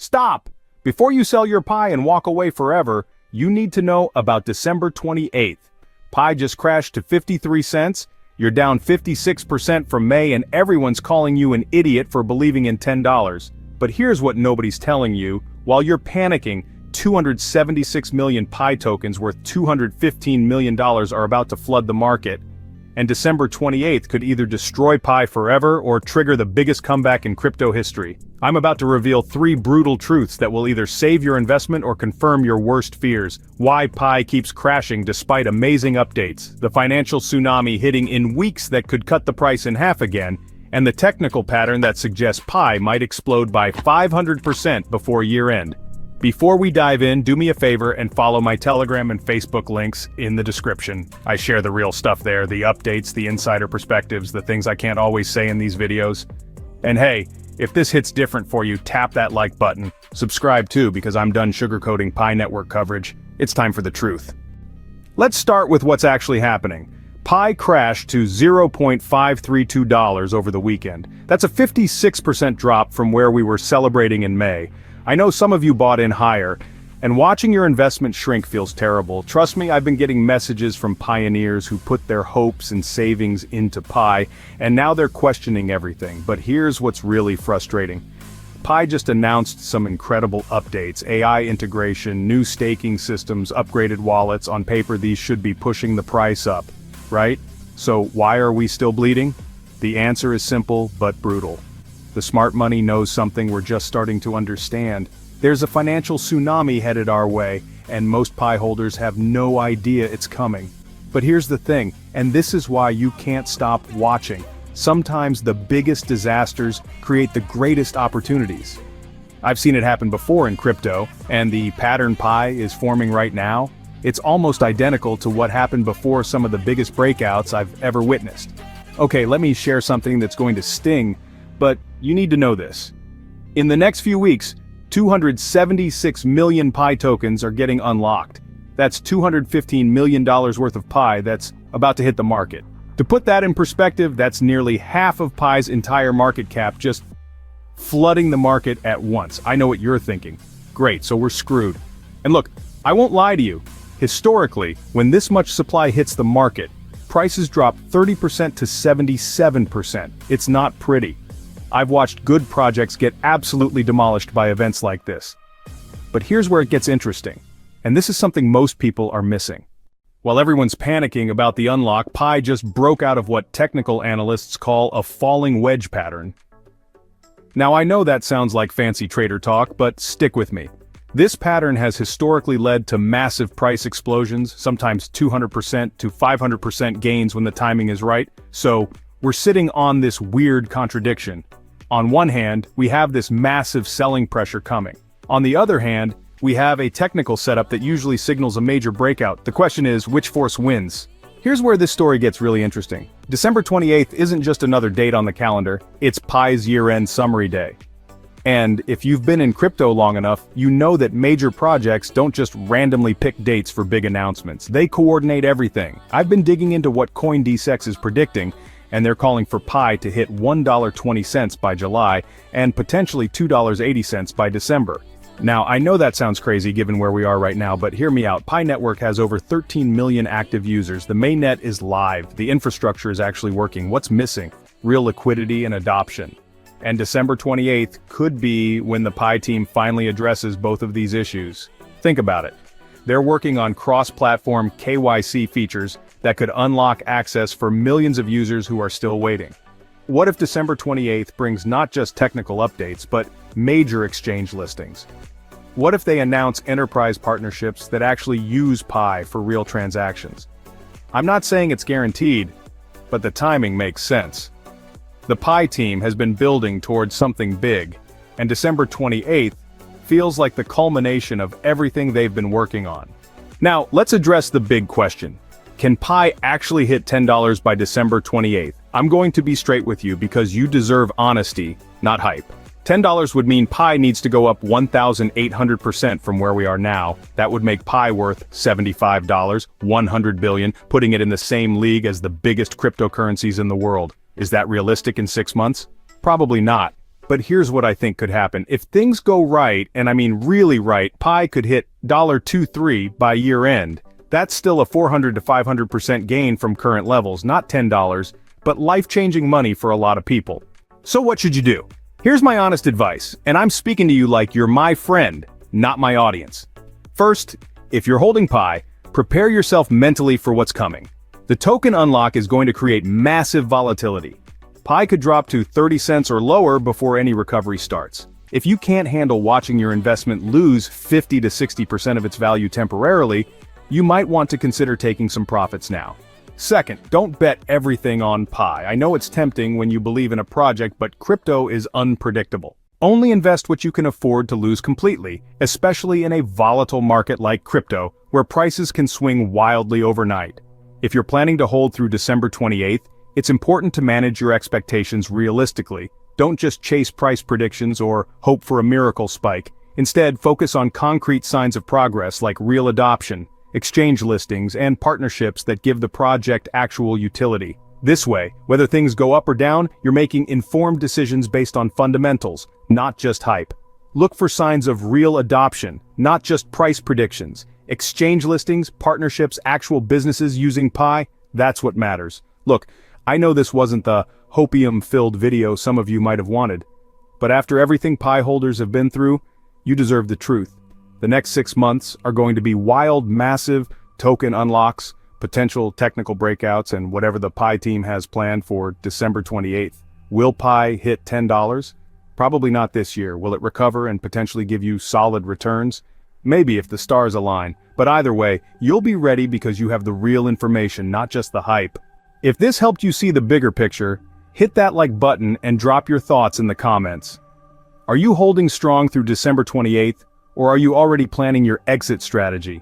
Stop! Before you sell your pie and walk away forever, you need to know about December 28th. Pie just crashed to 53 cents, you're down 56% from May, and everyone's calling you an idiot for believing in $10. But here's what nobody's telling you. While you're panicking, 276 million pie tokens worth $215 million are about to flood the market. And December 28th could either destroy pie forever or trigger the biggest comeback in crypto history. I'm about to reveal 3 brutal truths that will either save your investment or confirm your worst fears. Why pie keeps crashing despite amazing updates, the financial tsunami hitting in weeks that could cut the price in half again, and the technical pattern that suggests pie might explode by 500% before year-end. Before we dive in, do me a favor and follow my Telegram and Facebook links in the description. I share the real stuff there, the updates, the insider perspectives, the things I can't always say in these videos. And hey, if this hits different for you, tap that like button. Subscribe too, because I'm done sugarcoating Pie Network coverage. It's time for the truth. Let's start with what's actually happening. Pie crashed to $0.532 over the weekend. That's a 56% drop from where we were celebrating in May. I know some of you bought in higher, and watching your investment shrink feels terrible. Trust me, I've been getting messages from pioneers who put their hopes and savings into Pie, and now they're questioning everything. But here's what's really frustrating. Pie just announced some incredible updates, AI integration, new staking systems, upgraded wallets. On paper, these should be pushing the price up, right? So why are we still bleeding? The answer is simple but brutal. The smart money knows something we're just starting to understand. There's a financial tsunami headed our way, and most pie holders have no idea it's coming. But here's the thing, and this is why you can't stop watching. Sometimes the biggest disasters create the greatest opportunities. I've seen it happen before in crypto, and the pattern pie is forming right now. It's almost identical to what happened before some of the biggest breakouts I've ever witnessed. Okay, let me share something that's going to sting, but you need to know this. In the next few weeks, 276 million pie tokens are getting unlocked. That's $215 million worth of pie that's about to hit the market. To put that in perspective, that's nearly half of pie's entire market cap just flooding the market at once. I know what you're thinking. Great, so we're screwed. And look, I won't lie to you. Historically, when this much supply hits the market, prices drop 30% to 77%. It's not pretty. I've watched good projects get absolutely demolished by events like this. But here's where it gets interesting, and this is something most people are missing. While everyone's panicking about the unlock, Pie just broke out of what technical analysts call a falling wedge pattern. Now I know that sounds like fancy trader talk, but stick with me. This pattern has historically led to massive price explosions, sometimes 200% to 500% gains when the timing is right, so we're sitting on this weird contradiction. On one hand, we have this massive selling pressure coming. On the other hand, we have a technical setup that usually signals a major breakout. The question is, which force wins? Here's where this story gets really interesting. December 28th isn't just another date on the calendar, it's Pie's year-end summary day. And if you've been in crypto long enough, you know that major projects don't just randomly pick dates for big announcements. They coordinate everything. I've been digging into what CoinDesk is predicting, and they're calling for Pie to hit $1.20 by July, and potentially $2.80 by December. Now, I know that sounds crazy given where we are right now, but hear me out. Pie Network has over 13 million active users. The mainnet is live. The infrastructure is actually working. What's missing? Real liquidity and adoption. And December 28th could be when the Pie team finally addresses both of these issues. Think about it. They're working on cross-platform KYC features that could unlock access for millions of users who are still waiting. What if December 28th brings not just technical updates, but major exchange listings? What if they announce enterprise partnerships that actually use Pie for real transactions? I'm not saying it's guaranteed, but the timing makes sense. The Pie team has been building towards something big, and December 28th feels like the culmination of everything they've been working on. Now, let's address the big question. Can Pie actually hit $10 by December 28th? I'm going to be straight with you because you deserve honesty, not hype. $10 would mean Pie needs to go up 1,800% from where we are now. That would make Pie worth $75, $100 billion, putting it in the same league as the biggest cryptocurrencies in the world. Is that realistic in 6 months? Probably not. But here's what I think could happen. If things go right, and I mean really right, Pi could hit $23 by year end. That's still a 400 to 500% gain from current levels, not $10, but life-changing money for a lot of people. So what should you do? Here's my honest advice, and I'm speaking to you like you're my friend, not my audience. First, if you're holding Pi, prepare yourself mentally for what's coming. The token unlock is going to create massive volatility. Pi could drop to 30 cents or lower before any recovery starts. If you can't handle watching your investment lose 50 to 60% of its value temporarily, you might want to consider taking some profits now. Second, don't bet everything on Pi. I know it's tempting when you believe in a project, but crypto is unpredictable. Only invest what you can afford to lose completely, especially in a volatile market like crypto, where prices can swing wildly overnight. If you're planning to hold through December 28th, it's important to manage your expectations realistically. Don't just chase price predictions or hope for a miracle spike. Instead, focus on concrete signs of progress like real adoption, exchange listings, and partnerships that give the project actual utility. This way, whether things go up or down, you're making informed decisions based on fundamentals, not just hype. Look for signs of real adoption, not just price predictions. Exchange listings, partnerships, actual businesses using Pi, that's what matters. Look, I know this wasn't the hopium-filled video some of you might have wanted, but after everything Pi holders have been through, you deserve the truth. The next 6 months are going to be wild, massive token unlocks, potential technical breakouts, and whatever the Pi team has planned for December 28th. Will Pi hit $10? Probably not this year. Will it recover and potentially give you solid returns? Maybe if the stars align, but either way, you'll be ready because you have the real information, not just the hype. If this helped you see the bigger picture, hit that like button and drop your thoughts in the comments. Are you holding strong through December 28th, or are you already planning your exit strategy?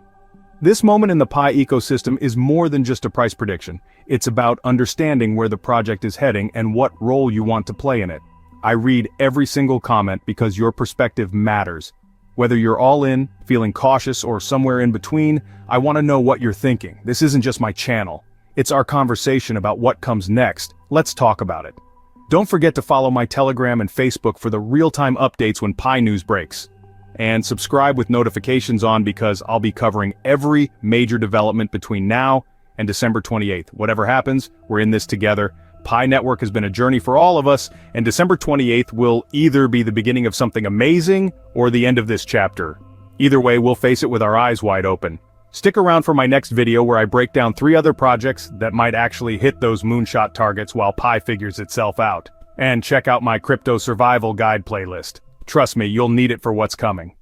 This moment in the Pi ecosystem is more than just a price prediction. It's about understanding where the project is heading and what role you want to play in it. I read every single comment because your perspective matters. Whether you're all in, feeling cautious, or somewhere in between, I want to know what you're thinking. This isn't just my channel. It's our conversation about what comes next. Let's talk about it. Don't forget to follow my Telegram and Facebook for the real-time updates when Pi news breaks. And subscribe with notifications on because I'll be covering every major development between now and December 28th. Whatever happens, we're in this together. Pi Network has been a journey for all of us, and December 28th will either be the beginning of something amazing or the end of this chapter. Either way, we'll face it with our eyes wide open. Stick around for my next video where I break down 3 other projects that might actually hit those moonshot targets while Pi figures itself out. And check out my Crypto Survival Guide playlist. Trust me, you'll need it for what's coming.